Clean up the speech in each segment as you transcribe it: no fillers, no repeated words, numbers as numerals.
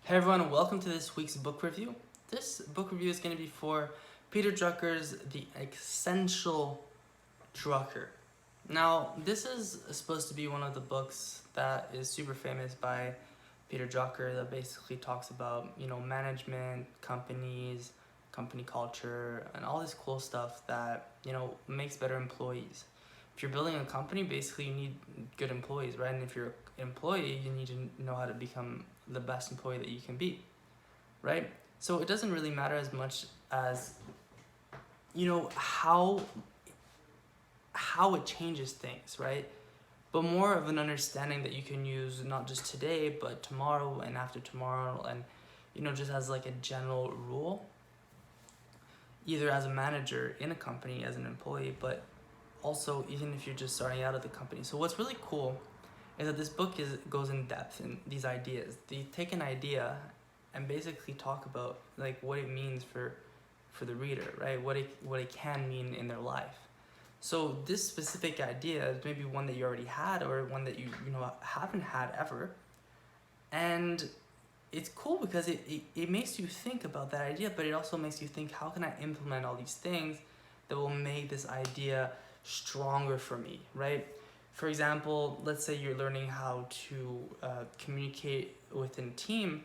Hey everyone, welcome to this week's book review. This book review is going to be for Peter Drucker's The Essential Drucker. Now, this is supposed to be one of the books that is super famous by Peter Drucker that basically talks about, management, companies, company culture, and all this cool stuff that, makes better employees. If you're building a company, basically you need good employees, right? And if you're an employee, you need to know how to become the best employee that you can be, right? So it doesn't really matter as much as, how it changes things, right? But more of an understanding that you can use not just today, but tomorrow and after tomorrow, and just as like a general rule, either as a manager in a company, as an employee, but also even if you're just starting out at the company. So what's really cool is that this book goes in depth in these ideas. They take an idea and basically talk about like what it means for the reader, right? What it can mean in their life. So this specific idea is maybe one that you already had or one that you haven't had ever. And it's cool because it makes you think about that idea, but it also makes you think, how can I implement all these things that will make this idea stronger for me, right? For example, let's say you're learning how to communicate within a team,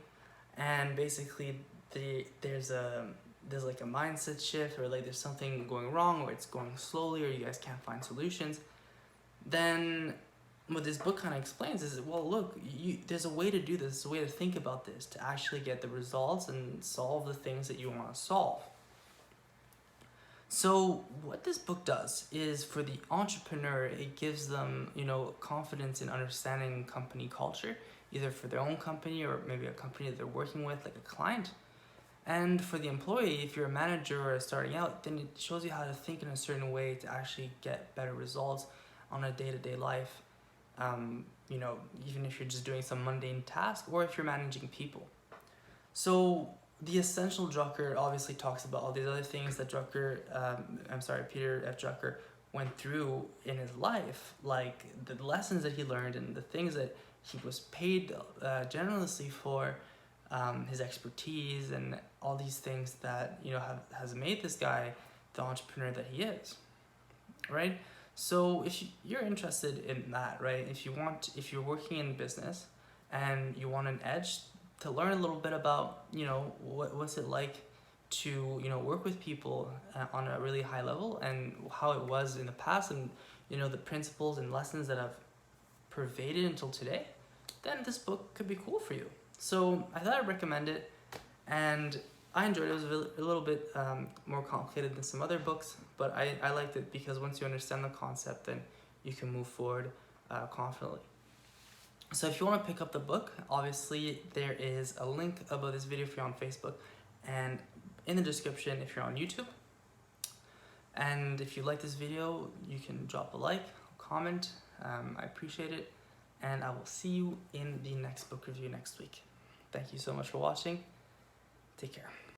and basically there's like a mindset shift, or like there's something going wrong, or it's going slowly, or you guys can't find solutions. Then what this book kind of explains is, well, look, there's a way to do this, there's a way to think about this to actually get the results and solve the things that you want to solve. So what this book does is, for the entrepreneur, it gives them, confidence in understanding company culture, either for their own company or maybe a company that they're working with, like a client. And for the employee, if you're a manager or starting out, then it shows you how to think in a certain way to actually get better results on a day-to-day life. Even if you're just doing some mundane task, or if you're managing people. So the Essential Drucker obviously talks about all these other things that Peter F. Drucker went through in his life, like the lessons that he learned and the things that he was paid generously for, his expertise, and all these things that has made this guy the entrepreneur that he is, right? So if you're interested in that, right? If you're working in business and you want an edge to learn a little bit about, what's it like to, work with people on a really high level, and how it was in the past, and, the principles and lessons that have pervaded until today, then this book could be cool for you. So I thought I'd recommend it, and I enjoyed it. It was a little bit more complicated than some other books, but I liked it because once you understand the concept, then you can move forward confidently. So if you want to pick up the book, obviously there is a link above this video if you're on Facebook, and in the description if you're on YouTube. And if you like this video, you can drop a like, comment. I appreciate it, and I will see you in the next book review next week. Thank you so much for watching. Take care.